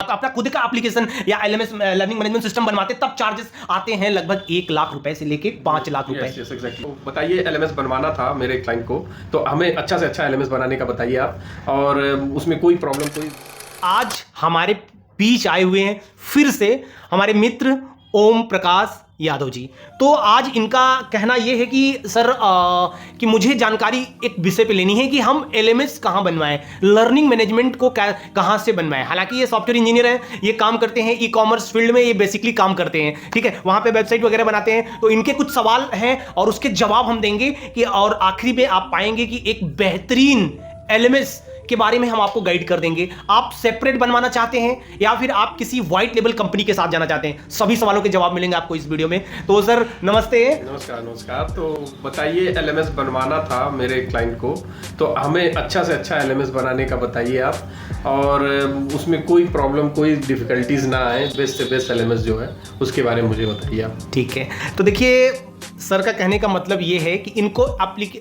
अपना खुद का एप्लीकेशन या एलएमएस लर्निंग मैनेजमेंट सिस्टम बनवाते तब चार्जेस आते हैं लगभग 1 लाख रुपए से लेके 5 लाख रुपए। Yes exactly. तो बताइए, एलएमएस बनवाना था मेरे क्लाइंट को, तो हमें अच्छा से अच्छा एलएमएस बनाने का बताइए आप, और उसमें कोई प्रॉब्लम कोई। आज हमारे बीच आए हुए हैं फिर से हमारे मित्र ओम प्रकाश यादव जी। तो आज इनका कहना यह है कि सर कि मुझे जानकारी एक विषय पे लेनी है कि हम एलएमएस कहाँ बनवाएं, लर्निंग मैनेजमेंट को कहाँ से बनवाएं। हालांकि ये सॉफ्टवेयर इंजीनियर हैं, ये काम करते हैं ई कॉमर्स फील्ड में, ये बेसिकली काम करते हैं, ठीक है, वहाँ पे वेबसाइट वगैरह बनाते हैं। तो इनके कुछ सवाल हैं और उसके जवाब हम देंगे कि, और आखिरी में आप पाएंगे कि एक बेहतरीन एलएमएस के बारे में हम आपको गाइड कर देंगे। आप सेपरेट बनवाना चाहते हैं या फिर आप किसी व्हाइट लेबल कंपनी के साथ जाना चाहते हैं, सभी सवालों के जवाब मिलेंगे आपको इस वीडियो में। तो सर नमस्ते। नमस्कार। तो बताइए, एलएमएस बनवाना था मेरे क्लाइंट को, तो हमें अच्छा से अच्छा एलएमएस बनाने का बताइए आप, और उसमें कोई प्रॉब्लम कोई डिफिकल्टीज ना आए, बेस्ट से बेस्ट एलएमएस जो है उसके बारे में मुझे बताइए आप। ठीक है, तो देखिए सर का कहने का मतलब ये है कि इनको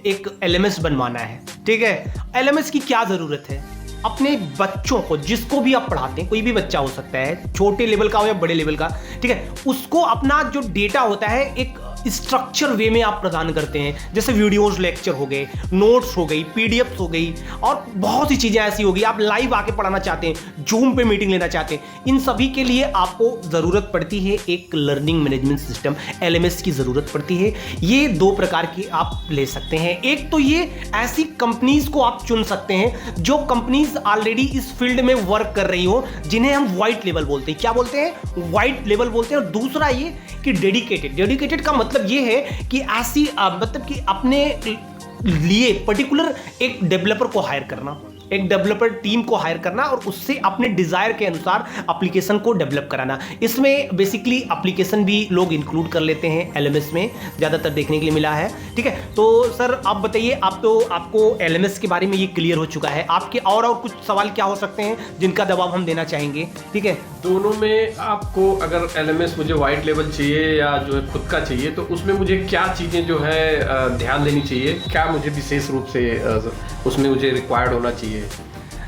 एक एलएमएस बनवाना है, ठीक है। एलएमएस की क्या जरूरत है? अपने बच्चों को, जिसको भी आप पढ़ाते हैं, कोई भी बच्चा हो सकता है, छोटे लेवल का हो या बड़े लेवल का, ठीक है, उसको अपना जो डेटा होता है एक स्ट्रक्चर वे में आप प्रदान करते हैं। जैसे वीडियोस लेक्चर हो गए, नोट्स हो गई, पीडीएफ हो गई, और बहुत सी चीजें ऐसी होगी। आप लाइव आके पढ़ाना चाहते हैं, जूम पे मीटिंग लेना चाहते हैं, इन सभी के लिए आपको जरूरत पड़ती है एक लर्निंग मैनेजमेंट सिस्टम, एलएमएस की जरूरत पड़ती है। ये 2 प्रकार की आप ले सकते हैं। एक तो ये ऐसी कंपनीज को आप चुन सकते हैं जो कंपनीज ऑलरेडी इस फील्ड में वर्क कर रही हो, जिन्हें हम व्हाइट लेवल बोलते हैं। क्या बोलते हैं? व्हाइट लेवल बोलते हैं। और दूसरा ये कि डेडिकेटेड का मतलब ये है कि ऐसी मतलब कि अपने लिए पर्टिकुलर एक डेवलपर को हायर करना, एक डेवलपर टीम को हायर करना और उससे अपने डिजायर के अनुसार एप्लीकेशन को डेवलप कराना। इसमें बेसिकली एप्लीकेशन भी लोग इंक्लूड कर लेते हैं एलएमएस में, ज्यादातर देखने के लिए मिला है, ठीक है। तो सर आप बताइए, आपको एलएमएस के बारे में ये क्लियर हो चुका है, आपके और कुछ सवाल क्या हो सकते हैं जिनका जवाब हम देना चाहेंगे, ठीक है। दोनों में आपको अगर एलएमएस मुझे व्हाइट लेवल चाहिए या जो है खुद का चाहिए, तो उसमें मुझे क्या चीजें जो है ध्यान देनी चाहिए, क्या मुझे विशेष रूप से उसमें मुझे रिक्वायर्ड होना चाहिए?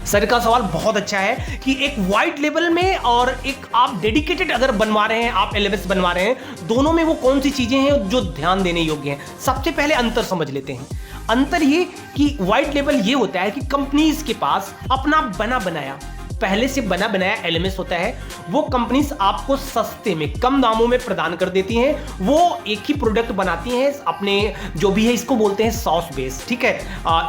सर का सवाल बहुत अच्छा है कि एक व्हाइट लेवल में और एक आप डेडिकेटेड अगर बनवा रहे हैं, आप एलएमएस बनवा रहे हैं, दोनों में वो कौन सी चीजें हैं जो ध्यान देने योग्य हैं। सबसे पहले अंतर समझ लेते हैं। अंतर ये कि व्हाइट लेवल ये होता है कि कंपनीज के पास अपना बनाया पहले से बनाया एलएमएस होता है। वो कंपनीज आपको सस्ते में, कम दामों में प्रदान कर देती हैं। वो एक ही प्रोडक्ट बनाती हैं, अपने जो भी है इसको बोलते हैं सॉस बेस, ठीक है,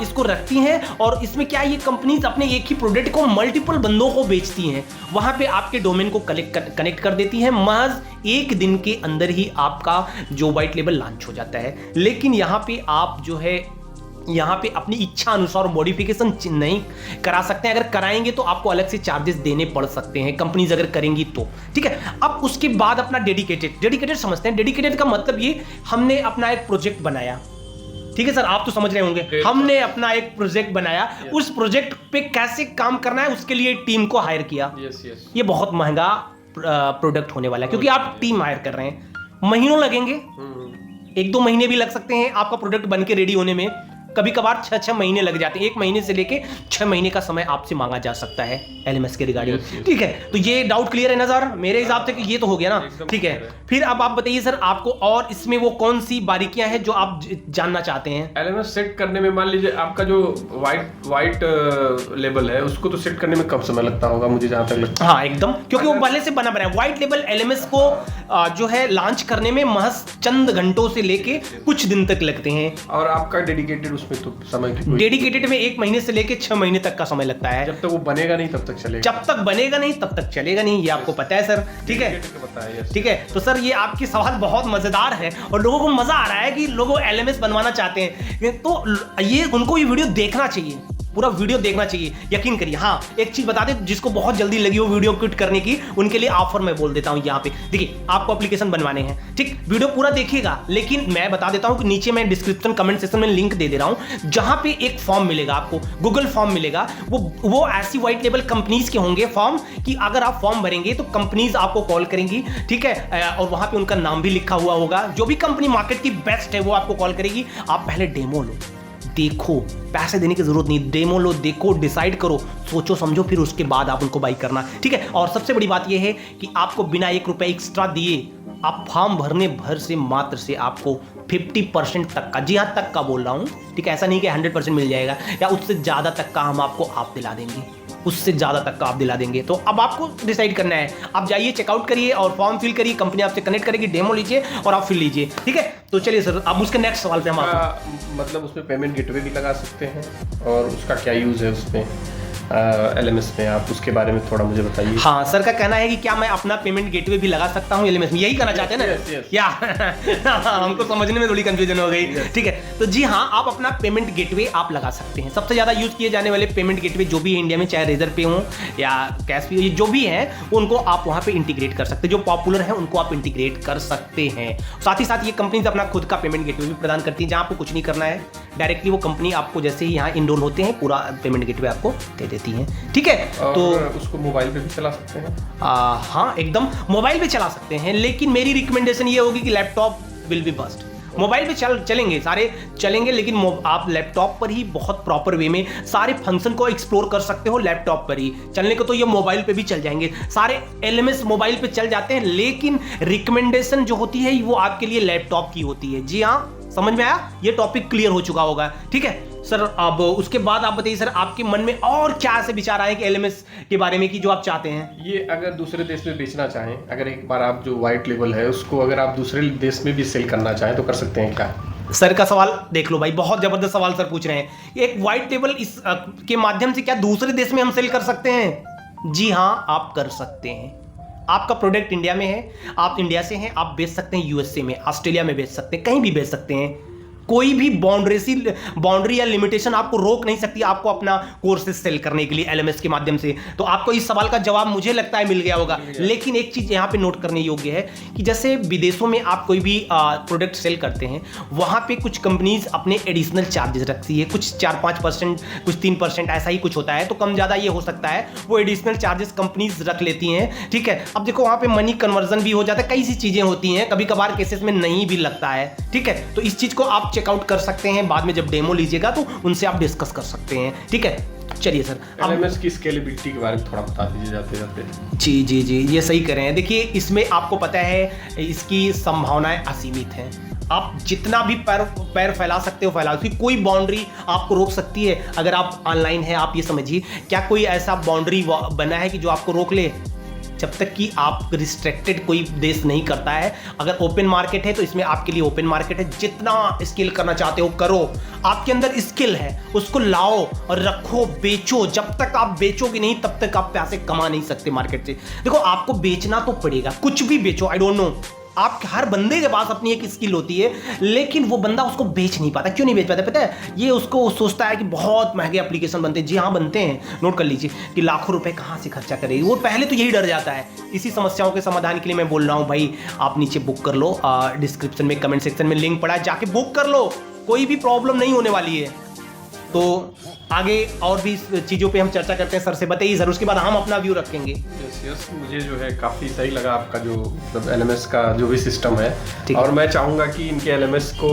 इसको रखती हैं। और इसमें क्या, ये कंपनीज अपने एक ही प्रोडक्ट को मल्टीपल बंदों को बेचती हैं। वहां पे आपके डोमेन को कनेक्ट कर देती हैं। महज 1 दिन के अंदर ही आपका जो व्हाइट लेवल लॉन्च हो जाता है। लेकिन यहाँ पे आप जो है यहाँ पे अपनी इच्छा अनुसार मॉडिफिकेशन नहीं करा सकते हैं। अगर कराएंगे तो आपको अलग से चार्जेस देने पड़ सकते हैं, कंपनीज अगर करेंगी तो, ठीक है। अब उसके बाद अपना डेडिकेटेड समझते हैं। डेडिकेटेड का मतलब ये, हमने अपना एक प्रोजेक्ट बनाया, ठीक है सर, आप तो समझ रहे होंगे, हमने अपना एक प्रोजेक्ट बनाया, उस प्रोजेक्ट पे कैसे काम करना है उसके लिए टीम को हायर किया। ये बहुत महंगा प्रोडक्ट होने वाला है, क्योंकि आप टीम हायर कर रहे हैं, महीनों लगेंगे, 1-2 महीने भी लग सकते हैं आपका प्रोडक्ट बन के रेडी होने में। कभी कभार 6-6 महीने लग जाते हैं, 1 महीने से लेके 6 महीने का समय आपसे मांगा जा सकता है एलएमएस के रिगार्डिंग, ठीक है। तो ये डाउट क्लियर है ना सर? मेरे हिसाब से ये तो हो गया ना, ठीक है। फिर अब आप बताइए सर, आपको और इसमें वो कौन सी बारीकियां हैं जो आप जानना चाहते हैं? एलएमएस सेट करने में, मान लीजिए आपका जो व्हाइट लेवल है, उसको तो सेट करने में कम समय लगता होगा मुझे जहां तक लगता है। हाँ एकदम, क्योंकि वो पहले से बना व्हाइट लेवल एलएमएस को जो है लॉन्च करने में महज चंद घंटों से लेके कुछ दिन तक लगते हैं। और आपका डेडिकेटेड, उसमें तो समय की डेडिकेटेड में 1 महीने से लेके 6 महीने तक का समय लगता है। जब तक वो बनेगा नहीं तब तक चलेगा, जब तक बनेगा नहीं तब तक चलेगा नहीं, ये आपको पता है सर, ठीक है, ठीक है। तो सर ये आपके सवाल बहुत मजेदार है और लोगों को मजा आ रहा है कि लोग एलएमएस बनवाना चाहते हैं, तो ये उनको ये वीडियो देखना चाहिए, पूरा वीडियो देखना चाहिए, यकीन करिए। हाँ, एक चीज बता दे, जिसको बहुत जल्दी लगी हो वीडियो क्विट करने की, उनके लिए ऑफर मैं बोल देता हूं यहाँ पे। देखिए, आपको एप्लीकेशन बनवाने हैं, ठीक, वीडियो पूरा देखिएगा, लेकिन मैं बता देता हूं कि नीचे मैं डिस्क्रिप्शन कमेंट सेक्शन में लिंक दे दे रहा हूं, जहां पे एक फॉर्म मिलेगा आपको, गूगल फॉर्म मिलेगा। वो ऐसी व्हाइट लेवल कंपनीज के होंगे फॉर्म कि अगर आप फॉर्म भरेंगे तो कंपनीज आपको कॉल करेंगी, ठीक है, और वहां पे उनका नाम भी लिखा हुआ होगा। जो भी कंपनी मार्केट की बेस्ट है वो आपको कॉल करेगी। आप पहले डेमो लो, देखो, पैसे देने की जरूरत नहीं, डेमो लो, देखो, डिसाइड करो, सोचो समझो, फिर उसके बाद आप उनको बाई करना, ठीक है। और सबसे बड़ी बात यह है कि आपको बिना 1 रुपए एक्स्ट्रा दिए आप फॉर्म भरने भर से मात्र से आपको 50% तक का, जी हाँ तक का बोल रहा हूँ, ठीक है, ऐसा नहीं कि 100% मिल जाएगा या उससे ज़्यादा तक का हम आपको आप दिला देंगे, उससे ज़्यादा तक का आप दिला देंगे। तो अब आपको डिसाइड करना है, आप जाइए चेकआउट करिए और फॉर्म फिल करिए, कंपनी आपसे कनेक्ट करेगी, डेमो लीजिए और आप फिल लीजिए, ठीक है। तो चलिए सर, अब उसके नेक्स्ट सवाल पे हम मतलब उसमें पेमेंट गेटवे भी लगा सकते हैं और उसका क्या यूज़ है उसमें LMS में, आप उसके बारे में थोड़ा मुझे बताइए। हाँ, सर का कहना है कि क्या मैं अपना पेमेंट गेटवे भी लगा सकता हूँ LMS में, यही कहना चाहते हैं ना? yes. या हमको समझने में थोड़ी कंफ्यूजन हो गई, ठीक है। तो जी हाँ, आप अपना पेमेंट गेटवे आप लगा सकते हैं। सबसे ज़्यादा यूज़ किए जाने वाले पेमेंट गेटवे जो भी है इंडिया में, चाहे रेजर पे हो या कैश पे, जो भी है उनको आप वहाँ पे इंटीग्रेट कर सकते हैं, जो पॉपुलर है उनको आप इंटीग्रेट कर सकते हैं। साथ ही साथ ये कंपनीज अपना खुद का पेमेंट गेटवे भी प्रदान करती है, जहाँ आपको कुछ नहीं करना है, डायरेक्टली वो कंपनी आपको जैसे ही यहाँ इनरोल होते हैं पूरा पेमेंट गेटवे आपको दे देती है, ठीक है। तो उसको मोबाइल पे भी चला सकते हैं? हाँ, एकदम मोबाइल पे चला सकते हैं, लेकिन मेरी रिकमेंडेशन ये होगी कि laptop will be bust. Mobile पे चलेंगे, सारे चलेंगे, लेकिन आप लैपटॉप पर ही बहुत प्रॉपर वे में सारे फंक्शन को एक्सप्लोर कर सकते हो। लैपटॉप पर ही चलने को तो ये मोबाइल पे भी चल जाएंगे, सारे LMS मोबाइल पे चल जाते हैं, लेकिन रिकमेंडेशन जो होती है वो आपके लिए लैपटॉप की होती है। जी हाँ, समझ में आया? ये टॉपिक क्लियर हो चुका होगा, ठीक है सर। अब उसके बाद आप बताइए सर, आपके मन में और क्या ऐसे विचार आए कि LMS के बारे में कि जो आप चाहते हैं? ये अगर दूसरे देश में बेचना चाहें, अगर एक बार आप जो व्हाइट लेबल है उसको अगर आप दूसरे देश में भी सेल करना चाहें तो कर सकते हैं क्या? सर का सवाल देख लो भाई, बहुत जबरदस्त सवाल सर पूछ रहे हैं। एक व्हाइट लेबल इस के माध्यम से क्या दूसरे देश में हम सेल कर सकते हैं? जी हाँ, आप कर सकते हैं। आपका प्रोडक्ट इंडिया में है, आप इंडिया से हैं, आप बेच सकते हैं USA में, ऑस्ट्रेलिया में बेच सकते हैं, कहीं भी बेच सकते हैं। कोई भी बाउंड्री या लिमिटेशन आपको रोक नहीं सकती आपको अपना कोर्सेज सेल करने के लिए LMS के माध्यम से। तो आपको इस सवाल का जवाब मुझे लगता है मिल गया होगा। लेकिन एक चीज यहाँ पे नोट करने योग्य है कि जैसे विदेशों में आप कोई भी प्रोडक्ट सेल करते हैं, वहाँ पे कुछ कंपनीज अपने एडिशनल चार्जेस रखती है, कुछ 4-5%, कुछ 3%, ऐसा ही कुछ होता है। तो कम ज़्यादा ये हो सकता है, वो एडिशनल चार्जेस कंपनीज रख लेती हैं, ठीक है। अब देखो वहाँ पे मनी कन्वर्जन भी हो जाता है, कई सी चीज़ें होती हैं, कभी कभार केसेस में नहीं भी लगता है, ठीक है। तो इस चीज़ को आप चेकआउट कर सकते हैं, बाद में जब डेमो लीजिएगा तो उनसे आप डिस्कस कर सकते हैं, ठीक है। चलिए सर, LMS की स्केलेबिलिटी के बारे में थोड़ा बता दीजिए जाते जाते। जी, ये सही कह रहे हैं। देखिए, इसमें आपको पता है इसकी संभावनाएं असीमित हैं। आप जितना भी पैर फैला सकते हो फैला, उसकी कोई बाउंड्री आपको रोक सकती है। अगर आप ऑनलाइन है, आप ये समझिए, क्या कोई ऐसा बाउंड्री बना है कि जो आपको रोक ले? जब तक कि आप रिस्ट्रिक्टेड कोई देश नहीं करता है। अगर ओपन मार्केट है तो इसमें आपके लिए ओपन मार्केट है, जितना स्किल करना चाहते हो करो, आपके अंदर स्किल है उसको लाओ और रखो, बेचो। जब तक आप बेचोगे नहीं तब तक आप पैसे कमा नहीं सकते मार्केट से। देखो, आपको बेचना तो पड़ेगा, कुछ भी बेचो, आई डोंट नो, आप हर बंदे के पास अपनी एक स्किल होती है, लेकिन वो बंदा उसको बेच नहीं पाता। क्यों नहीं बेच पाता पता है? ये उसको सोचता है कि बहुत महंगे एप्लीकेशन बनते हैं। जी हाँ, बनते हैं, नोट कर लीजिए कि लाखों रुपए कहाँ से खर्चा करेगी, वो पहले तो यही डर जाता है। इसी समस्याओं के समाधान के लिए मैं बोल रहा हूँ भाई, आप नीचे बुक कर लो, डिस्क्रिप्शन में कमेंट सेक्शन में लिंक पड़ा है, जाके बुक कर लो, कोई भी प्रॉब्लम नहीं होने वाली है। तो आगे और भी चीज़ों पे हम चर्चा करते हैं। सर से बताइए सर, उसके बाद हम अपना व्यू रखेंगे। यस, मुझे जो है काफ़ी सही लगा आपका जो मतलब LMS का जो भी सिस्टम है, और मैं चाहूँगा कि इनके LMS को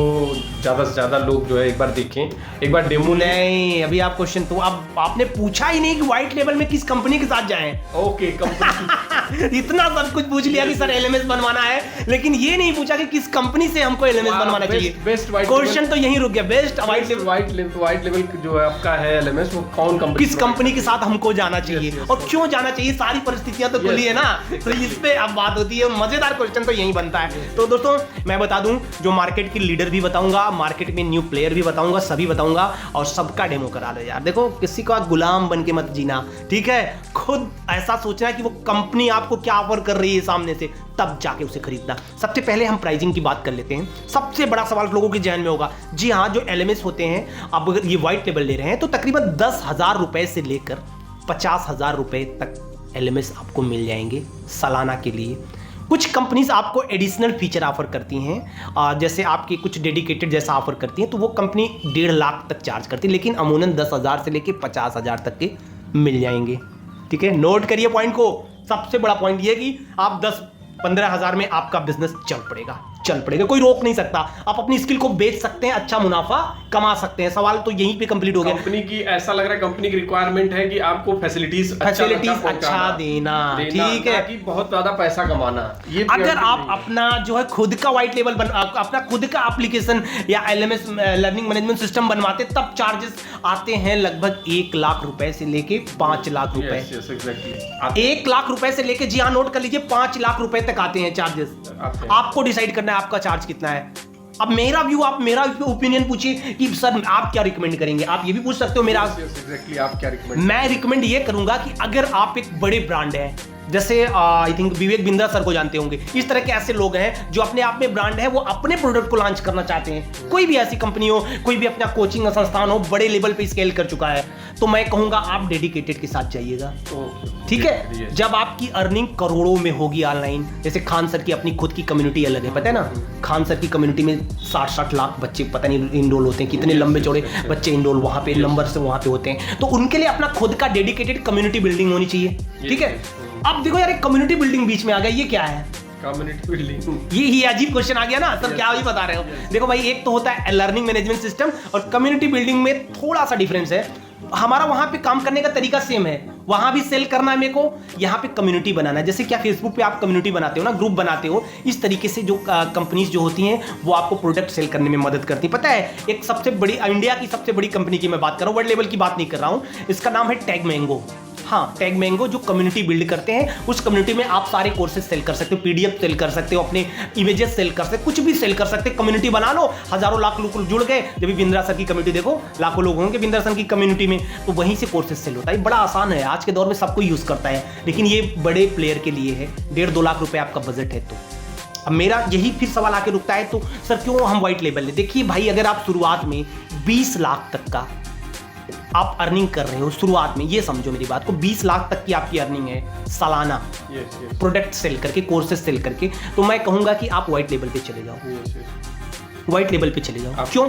ज़्यादा से ज़्यादा लोग जो है एक बार देखें, एक बार डेमो। नहीं, अभी आप क्वेश्चन तो आपने पूछा ही नहीं कि व्हाइट लेबल में किस कंपनी के साथ जाएं। ओके, कंपनी इतना सब कुछ पूछ लिया कि सर LMS बनवाना है, लेकिन ये नहीं पूछा कि किस कंपनी से हमको LMS बनवाना चाहिए। बेस्ट क्वेश्चन तो यहीं रुक गया। बेस्ट व्हाइट लेवल जो है आपका है LMS, वो कौन कंपनी, किस कंपनी के साथ हमको जाना चाहिए और क्यों जाना चाहिए, सारी परिस्थितियां तो खुली है ना। तो इस पे अब बात होती है। मजेदार क्वेश्चन तो यही बनता है। तो दोस्तों, मैं बता दूं, जो मार्केट की लीडर भी बताऊंगा, मार्केट में न्यू प्लेयर भी बताऊंगा, सभी बताऊंगा, और सबका डेमो करा लो यार। देखो, किसी का गुलाम बन के मत जीना, ठीक है। खुद ऐसा सोचना कि वो कंपनी आपको क्या ऑफर कर रही है सामने से, तब जाके उसे खरीदना। सबसे पहले हम प्राइसिंग की बात कर लेते हैं। सबसे बड़ा सवाल लोगों के जहन में होगा, जी हाँ, जो LMS होते हैं, अब अगर ये व्हाइट लेबल ले रहे हैं तो तकरीबन 10,000 रुपए से लेकर 50,000 रुपए तक LMS आपको मिल जाएंगे सालाना के लिए। कुछ कंपनीज आपको एडिशनल फीचर ऑफर करती हैं, जैसे आपके कुछ डेडिकेटेड जैसा ऑफर करती हैं, तो वो कंपनी 1.5 लाख तक चार्ज करती है, लेकिन अमूमन 10,000 से लेकर 50,000 तक के मिल जाएंगे, ठीक है। नोट करिए पॉइंट को। सबसे बड़ा पॉइंट ये कि आप 10-15 हज़ार में आपका बिजनेस चल पड़ेगा। चल पड़ेगा, कोई रोक नहीं सकता। आप अपनी स्किल को बेच सकते हैं, अच्छा मुनाफा कमा सकते हैं। सवाल तो यहीं पे कंप्लीट हो गया। कंपनी की ऐसा लग रहा है कंपनी की रिक्वायरमेंट है कि आपको फैसिलिटीज अच्छा देना, ठीक है, कि बहुत ज्यादा पैसा कमाना। ये अगर आप अपना जो है खुद का व्हाइट लेबल अपना खुद का एप्लीकेशन या एलएमएस लर्निंग मैनेजमेंट सिस्टम बनवाते, तब चार्जेस आते हैं लगभग 1 लाख रुपए से लेके 5 लाख रुपए। 1 लाख रुपए से लेके, जी हाँ नोट कर लीजिए, 5 लाख रुपए तक आते हैं चार्जेस। आपको डिसाइड करना है आपका चार्ज कितना है। अब मेरा व्यू, आप मेरा ओपिनियन पूछिए कि सर आप क्या रिकमेंड करेंगे, आप ये भी पूछ सकते हो मेरा। आप क्या रिकमेंड? मैं रिकमेंड ये करूंगा कि अगर आप एक बड़े ब्रांड है, जैसे I think Vivek Bindra sir को जानते होंगे, इस तरह के ऐसे लोग हैं जो अपने आप में ब्रांड है, वो अपने प्रोडक्ट को लॉन्च करना चाहते हैं। कोई भी ऐसी कंपनी हो, कोई भी अपना कोचिंग संस्थान हो, बड़े लेवल पे स्केल कर चुका है, तो मैं कहूंगा आप डेडिकेटेड के साथ जाइएगा। ठीक है, जब आपकी अर्निंग करोड़ों में होगी ऑनलाइन, जैसे खान सर की अपनी खुद की कम्युनिटी अलग है, पता है ना, खान सर की कम्युनिटी में 60-60 लाख बच्चे पता नहीं इनरोल होते हैं, कितने लंबे चौड़े बच्चे इनरोल वहां पे नंबर से वहां पे होते हैं। तो उनके लिए अपना खुद का डेडिकेटेड कम्युनिटी बिल्डिंग होनी चाहिए। ठीक है, अब देखो यार, एक कम्युनिटी बिल्डिंग बीच में आ गया, ये क्या है? कम्युनिटी बिल्डिंग, ये अजीब क्वेश्चन आ गया ना सर, क्या ही बता रहे हो। देखो भाई, एक तो होता है लर्निंग मैनेजमेंट सिस्टम, और कम्युनिटी बिल्डिंग में थोड़ा सा डिफरेंस है। हमारा वहां पे काम करने का तरीका सेम है, वहां भी सेल करना है मेरे को, यहाँ पे कम्युनिटी बनाना है। जैसे क्या फेसबुक पे आप कम्युनिटी बनाते हो ना, ग्रुप बनाते हो, इस तरीके से जो कंपनीज जो होती हैं वो आपको प्रोडक्ट सेल करने में मदद करती है। पता है, एक सबसे बड़ी, इंडिया की सबसे बड़ी कंपनी की मैं बात कर रहा हूँ, वर्ल्ड लेवल की बात नहीं कर रहा हूँ, इसका नाम है टैग मैंगो। हाँ, टैग मैंगो जो कम्युनिटी बिल्ड करते हैं, उस कम्युनिटी में आप सारे कोर्सेज सेल कर सकते हो, पीडीएफ सेल कर सकते हो, अपने इमेजेस सेल कर सकते हो, कुछ भी सेल कर सकते हो। कम्युनिटी बना लो, हजारों लाख लोग जुड़ गए। जब बिंद्रा सर की कम्युनिटी देखो, लाखों लोग होंगे बिंद्रा सर की कम्युनिटी में, तो वहीं से कोर्सेज सेल होता है। बड़ा आसान है, आज के दौर में सबको यूज करता है, लेकिन ये बड़े प्लेयर के लिए है। 1.5-2 लाख रुपए आपका बजट है। तो अब मेरा यही फिर सवाल आके रुकता है, तो सर क्यों हम व्हाइट लेबल ले? देखिए भाई, अगर आप शुरुआत में 20 लाख तक का आप अर्निंग कर रहे हो, शुरुआत में, ये समझो मेरी बात को, 20 लाख तक की आपकी अर्निंग है सालाना, प्रोडक्ट सेल करके, कोर्सेज सेल करके, तो मैं कहूंगा कि आप व्हाइट लेवल पे चले जाओ। व्हाइट लेवल पे चले जाओ। क्यों?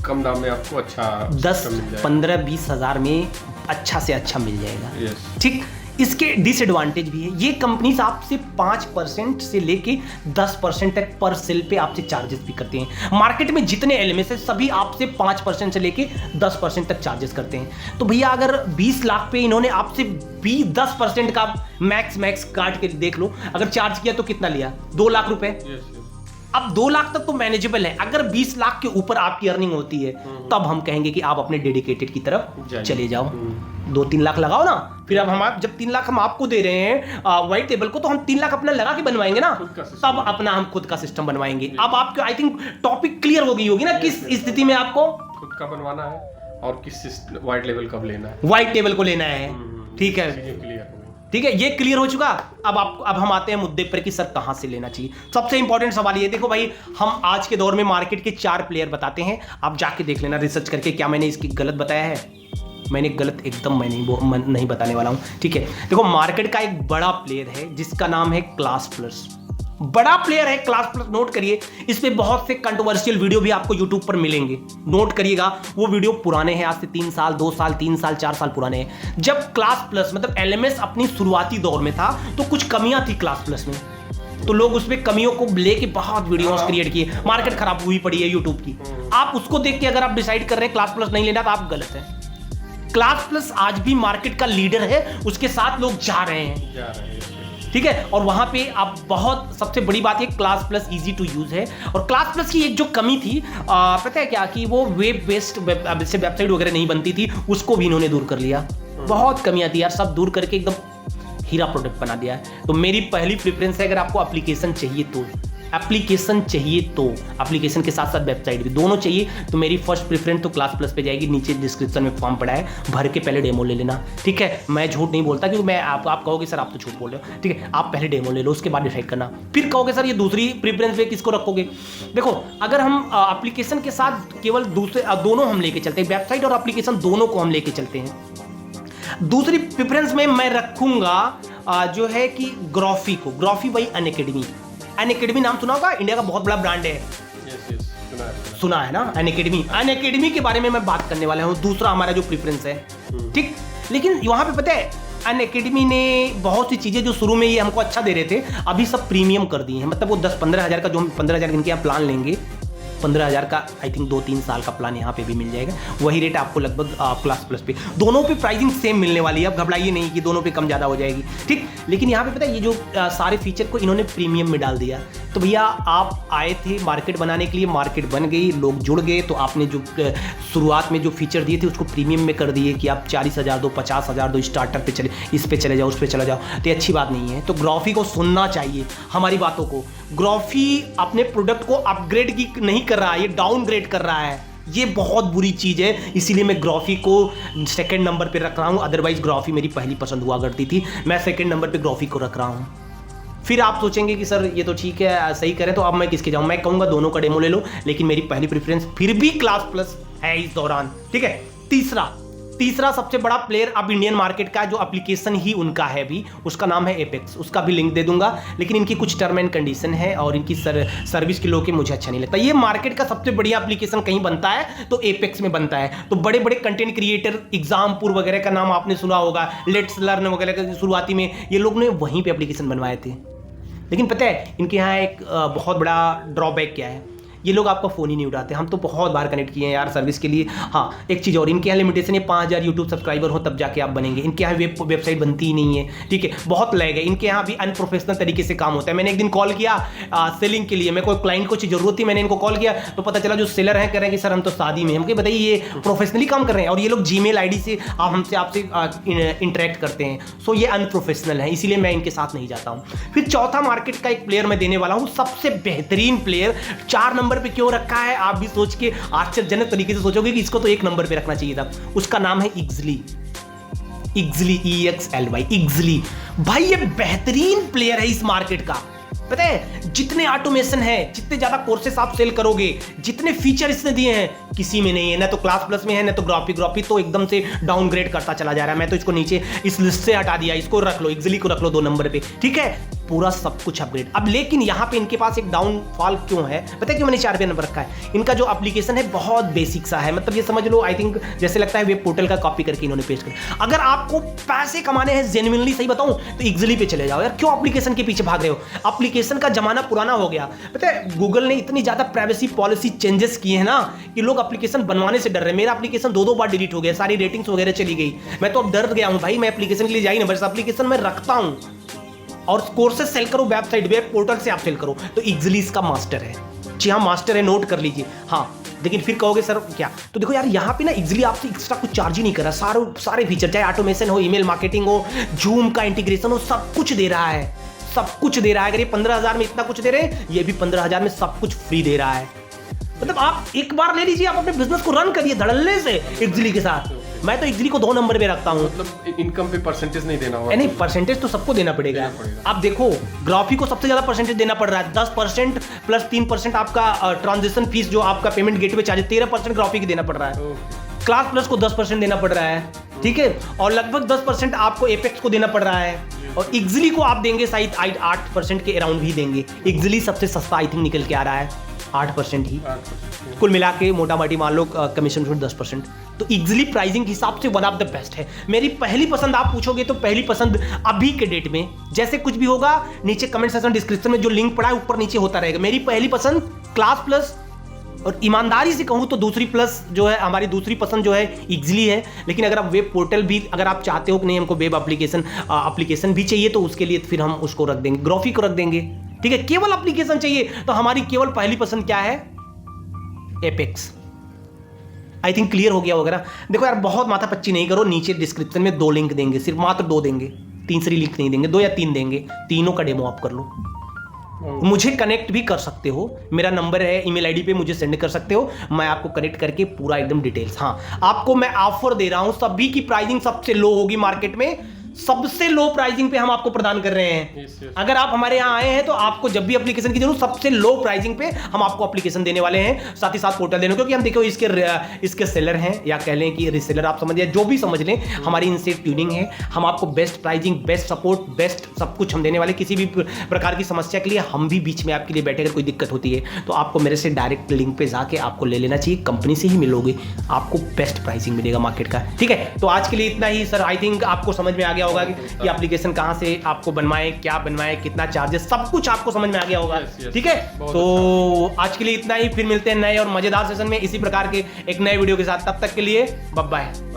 कम दाम में आपको अच्छा 10-15-20 हजार में अच्छा से अच्छा मिल जाएगा। ठीक, इसके डिसएडवांटेज भी है। ये कंपनीज आपसे 5% से लेके 10% तक पर सेल पे आपसे चार्जेस भी करते हैं। मार्केट में जितने एलएमएस है सभी आपसे 5% से लेके 10% तक चार्जेस करते हैं। तो भैया, अगर 20 लाख पे इन्होंने आपसे 10% का मैक्स काट के देख लो, अगर चार्ज किया तो कितना लिया? 2 लाख रुपए। अब 2 लाख तक तो मैनेजेबल है। अगर 20 लाख के ऊपर आपकी अर्निंग होती है, तब हम कहेंगे कि आप अपने डेडिकेटेड की तरफ चले जाओ। 2-3 लाख लगाओ ना, फिर अब हम जब 3 लाख हम आपको दे रहे हैं व्हाइट लेबल को, तो हम 3 लाख अपना लगा के बनवाएंगे ना, तब अपना हम खुद का सिस्टम बनवाएंगे। अब आपको आई थिंक टॉपिक क्लियर हो गई होगी ना, किस स्थिति में आपको खुद का बनवाना है और किस व्हाइट लेवल कब लेना है, व्हाइट लेवल को लेना है। ठीक है, ठीक है, ये क्लियर हो चुका। अब हम आते हैं मुद्दे पर कि सर कहां से लेना चाहिए। सबसे इंपॉर्टेंट सवाल ये, देखो भाई, हम आज के दौर में मार्केट के 4 प्लेयर बताते हैं, आप जाके देख लेना रिसर्च करके, क्या मैंने इसकी गलत बताया है? मैंने गलत एकदम मैं नहीं बताने वाला हूं। ठीक है, देखो, मार्केट का एक बड़ा प्लेयर है जिसका नाम है क्लास प्लस। बड़ा प्लेयर है क्लास प्लस, नोट करिए। इस पे बहुत से कंट्रोवर्शियल वीडियो भी आपको यूट्यूब पर मिलेंगे, नोट करिएगा। वो वीडियो पुराने हैं, आज से 3 साल 2 साल 3 साल 4 साल पुराने हैं। जब क्लास प्लस मतलब एलएमएस अपनी शुरुआती दौर में था, तो कुछ कमियां थी क्लास प्लस में, तो लोग उसमें कमियों को लेके बहुत वीडियोस क्रिएट किए, मार्केट खराब हुई पड़ी है यूट्यूब की। आप उसको देख के अगर आप डिसाइड कर रहे हैं क्लास प्लस नहीं लेना, तो आप गलत है। क्लास प्लस आज भी मार्केट का लीडर है, उसके साथ लोग जा रहे हैं। ठीक है, और वहां पे आप बहुत, सबसे बड़ी बात है, class plus easy to use है। और क्लास प्लस की एक जो कमी थी, पता है क्या, कि वो वेब बेस्ड वेबसाइट वगैरह नहीं बनती थी, उसको भी इन्होंने दूर कर लिया। बहुत कमियां थी यार, सब दूर करके एकदम हीरा प्रोडक्ट बना दिया है। तो मेरी पहली प्रेफरेंस है, अगर आपको एप्लीकेशन चाहिए तो एप्लीकेशन के साथ साथ वेबसाइट भी दोनों चाहिए, तो मेरी फर्स्ट प्रेफरेंस तो क्लास प्लस पे जाएगी। नीचे डिस्क्रिप्शन में फॉर्म पड़ा है, भर के पहले डेमो ले लेना। ठीक है, मैं झूठ नहीं बोलता, क्योंकि मैं आप कहोगे सर आप तो झूठ बोल रहे हो। ठीक है, आप पहले डेमो ले लो, उसके बाद डिसाइड करना। फिर कहोगे सर ये दूसरी प्रेफरेंस पे किसको रखोगे? देखो, अगर हम एप्लीकेशन के साथ केवल दोनों हम लेके चलते हैं, वेबसाइट और एप्लीकेशन दोनों को हम लेके चलते हैं। दूसरी प्रेफरेंस में मैं रखूंगा जो है कि ग्राफी बाई अनअकैडमी। अनअकैडमी नाम सुना होगा, इंडिया का बहुत बड़ा ब्रांड है। सुना है ना अनअकैडमी के बारे में मैं बात करने वाला हूं, दूसरा हमारा जो प्रेफरेंस है। ठीक, लेकिन वहां पे पता है अन अकेडमी ने बहुत सी चीज़ें जो शुरू में ये हमको अच्छा दे रहे थे अभी सब प्रीमियम कर दिए हैं। मतलब वो 10-15 हज़ार का जो हम 15 हज़ार इनके यहाँ प्लान लेंगे, 15 हज़ार का आई थिंक 2-3 साल का प्लान यहाँ पे भी मिल जाएगा। वही रेट आपको लगभग प्लस पे दोनों पे प्राइसिंग सेम मिलने वाली है। अब घबराइए नहीं कि दोनों पे कम ज़्यादा हो जाएगी, ठीक। लेकिन यहाँ पे पता है ये जो सारे फीचर को इन्होंने प्रीमियम में डाल दिया। तो भैया आप आए थे मार्केट बनाने के लिए, मार्केट बन गई, लोग जुड़ गए, तो आपने जो शुरुआत में जो फीचर दिए थे उसको प्रीमियम में कर दिए कि आप 40,000 दो, 50,000 दो, स्टार्टर पे चले, इस पे चले जाओ, उस पे चले जाओ। तो ये अच्छी बात नहीं है। तो ग्रॉफी को सुनना चाहिए हमारी बातों को। ग्रॉफी अपने प्रोडक्ट को अपग्रेड की नहीं कर रहा है, ये डाउनग्रेड कर रहा है। ये बहुत बुरी चीज़ है, इसीलिए मैं ग्रॉफी को सेकंड नंबर पे रख रहा हूँ। अदरवाइज ग्रॉफी मेरी पहली पसंद हुआ करती थी, मैं सेकंड नंबर पे ग्रॉफी को रख रहा हूँ। फिर आप सोचेंगे कि सर ये तो ठीक है, सही करें, तो अब मैं किसके जाऊँ? मैं कहूँगा दोनों का डेमो ले लो, लेकिन मेरी पहली प्रेफरेंस फिर भी क्लास प्लस है इस दौरान, ठीक है। तीसरा सबसे बड़ा प्लेयर अब इंडियन मार्केट का, जो एप्लीकेशन ही उनका है भी, उसका नाम है एपेक्स। उसका भी लिंक दे दूंगा, लेकिन इनकी कुछ टर्म एंड कंडीशन है और इनकी सर्विस के लोग के मुझे अच्छा नहीं लगता। ये मार्केट का सबसे बढ़िया एप्लीकेशन कहीं बनता है तो एपेक्स में बनता है। तो बड़े बड़े कंटेंट क्रिएटर, एग्जामपुर वगैरह का नाम आपने सुना होगा, लेट्स लर्न वगैरह का शुरुआती में ये लोग ने वहीं पर एप्लीकेशन बनवाए थे। लेकिन पता है इनके यहाँ एक बहुत बड़ा ड्रॉबैक क्या है, ये लोग आपका फ़ोन ही नहीं उठाते। हम तो बहुत बार कनेक्ट किए हैं यार सर्विस के लिए। हाँ, एक चीज़ और, इनके यहाँ लिमिटेशन है 5000 यूट्यूब सब्सक्राइबर हो तब जाके आप बनेंगे। इनके यहाँ वेबसाइट बनती ही नहीं है, ठीक है, बहुत लैग है। इनके यहाँ भी अनप्रोफेशनल तरीके से काम होता है। मैंने एक दिन कॉल किया सेलिंग के लिए, मेरे को क्लाइंट को ज़रूरत थी, मैंने इनको कॉल किया तो पता चला जो सेलर हैं कह रहे हैं कि सर हम तो शादी में। हम कहे बताइए ये प्रोफेशनली काम कर रहे हैं और ये लोग जीमेल आईडी से आपसे इंटरेक्ट करते हैं। सो ये अनप्रोफेशनल है, इसीलिए मैं इनके साथ नहीं जाता हूँ। फिर चौथा मार्केट का एक प्लेयर मैं देने वाला हूँ, सबसे बेहतरीन प्लेयर। 4 नंबर पर क्यों रखा है आप भी सोच के आश्चर्यजनक तरीके से सोचोगे कि इसको तो 1 नंबर पे रखना चाहिए था। उसका नाम है इग्जली, EXLY, इग्जली। भाई ये बेहतरीन प्लेयर है इस मार्केट का। पता है जितने ऑटोमेशन है, जितने ज्यादा कोर्सेस आप सेल करोगे, जितने फीचर इसने दिए हैं किसी में नहीं है। ना तो क्लास प्लस में है, ना तो ग्रॉफी तो एकदम से डाउनग्रेड करता चला जा रहा है। मैं तो इसको नीचे इस लिस्ट से हटा दिया, इसको रख लो, इग्जली को रख लो 2 नंबर पे, ठीक है। पूरा सब कुछ अपग्रेड। अब लेकिन यहाँ पे इनके पास एक डाउनफॉल क्यों है पता है क्यों मैंने 4 पे नंबर रखा है? इनका जो एप्लीकेशन है बहुत बेसिक सा है। मतलब ये समझ लो आई थिंक जैसे लगता है वेब पोर्टल का कॉपी करके इन्होंने पेस्ट कर। अगर आपको पैसे कमाने हैं जेन्युइनली, सही बताऊं तो इग्जली पे चले जाओ यार। क्यों एप्लीकेशन के पीछे भाग रहे हो? एप्लीकेशन का जमाना पुराना हो गया। पता है गूगल ने इतनी ज्यादा प्राइवेसी पॉलिसी चेंजेस किए हैं ना कि लोग एप्लीकेशन बनवाने से डर रहे हैं। मेरा एप्लीकेशन 2 बार डिलीट हो गया, सारी रेटिंग्स वगैरह चली गई। मैं तो अब डर गया हूं भाई, मैं एप्लीकेशन के लिए जा ही ना, बस एप्लीकेशन मैं रखता हूं और कोर्सेज सेल करो, वेबसाइट वेब पोर्टल से आप सेल करो। तो इग्जली इसका मास्टर है। जी हाँ, मास्टर है, नोट कर लीजिए। हाँ, लेकिन फिर कहोगे सर क्या? तो देखो यार यहाँ पे ना इग्जली आपसे एक्स्ट्रा कुछ चार्ज ही नहीं कर रहा। सारे फीचर, चाहे ऑटोमेशन हो, ईमेल मार्केटिंग हो, जूम का इंटीग्रेशन हो, सब कुछ दे रहा है, सब कुछ दे रहा है। अगर ये 15,000 में इतना कुछ दे रहे हैं, ये भी 15,000 में सब कुछ फ्री दे रहा है। मतलब आप एक बार ले लीजिए, आप अपने बिजनेस को रन करिए धड़ल्ले से इग्जली के साथ। मैं तो इग्जली को 2 नंबर पे रखता हूँ। मतलब इनकम पे परसेंटेज नहीं देना होगा? नहीं, परसेंटेज तो सबको देना पड़ेगा। आप देखो ग्रॉफी को सबसे ज्यादा परसेंटेज देना पड़ रहा है, 10% प्लस 3% आपका ट्रांजेक्शन फीस, जो आपका पेमेंट गेटवे चार्ज, 13% ग्रॉफी की देना पड़ रहा है। क्लास प्लस को 10% देना पड़ रहा है, ठीक है, और लगभग 10% आपको एपेक्स को देना पड़ रहा है। और इग्जली को आप देंगे शायद 8% के अराउंड भी देंगे। इग्जली सबसे सस्ता आई थिंक निकल के आ रहा है, 8% ही। कुल मिला के मोटा मोटी मान लो कमीशन 10%। तो इग्जली प्राइसिंग के हिसाब से वन ऑफ द बेस्ट है। मेरी पहली पसंद आप पूछोगे तो पहली पसंद अभी के डेट में, जैसे कुछ भी होगा नीचे कमेंट सेक्शन डिस्क्रिप्शन में जो लिंक पड़ा है ऊपर नीचे होता रहेगा। मेरी पहली पसंद क्लास प्लस, और ईमानदारी से कहूँ तो दूसरी प्लस जो है हमारी दूसरी पसंद जो है इग्जली है। लेकिन अगर आप वेब पोर्टल भी अगर आप चाहते हो कि नहीं हमको वेब एप्लीकेशन भी चाहिए, तो उसके लिए फिर हम उसको रख देंगे, ग्रॉफी को रख देंगे, ठीक है। केवल एप्लीकेशन चाहिए तो हमारी केवल पहली पसंद क्या है? एपेक्स। आई थिंक क्लियर हो गया होगा ना। देखो यार बहुत माथा पच्ची नहीं करो, नीचे डिस्क्रिप्शन में 2 लिंक देंगे, सिर्फ मात्र 2 देंगे, तीसरी लिंक नहीं देंगे, 2 या 3 देंगे। तीनों का डेमो आप कर लो। मुझे कनेक्ट भी कर सकते हो, मेरा नंबर है, ईमेल आईडी पे मुझे सेंड कर सकते हो, मैं आपको कनेक्ट करके पूरा एकदम डिटेल्स। हाँ, आपको मैं ऑफर दे रहा हूं, सभी की प्राइसिंग सबसे लो होगी मार्केट में, सबसे लो प्राइसिंग पे हम आपको प्रदान कर रहे हैं। अगर आप हमारे यहाँ आए हैं तो आपको जब भी एप्लीकेशन की जरूरत, सबसे लो प्राइसिंग पे हम आपको एप्लीकेशन देने वाले हैं, साथ ही साथ पोर्टल देने, क्योंकि हम देखो इसके सेलर हैं या कह लें कि रिसेलर, आप समझिए जो भी समझ लें, हमारी इनसे ट्यूनिंग है। हम आपको best pricing, best support, best सब कुछ हम देने वाले। किसी भी प्रकार की समस्या के लिए हम भी बीच में आपके लिए बैठे, अगर कोई दिक्कत होती है तो आपको मेरे से डायरेक्ट लिंक पे जाके आपको ले लेना चाहिए, कंपनी से ही मिलोगे, आपको बेस्ट प्राइसिंग मिलेगा मार्केट का, ठीक है। तो आज के लिए इतना ही सर, आई थिंक आपको समझ में आ गया गया होगा कि एप्लीकेशन कहाँ से आपको बनवाएं, क्या बनवाएं, कितना चार्जेस, सब कुछ आपको समझ में आ गया होगा। ठीक है, तो आज के लिए इतना ही, फिर मिलते हैं नए और मजेदार सेशन में इसी प्रकार के एक नए वीडियो के साथ। तब तक के लिए बाय बाय।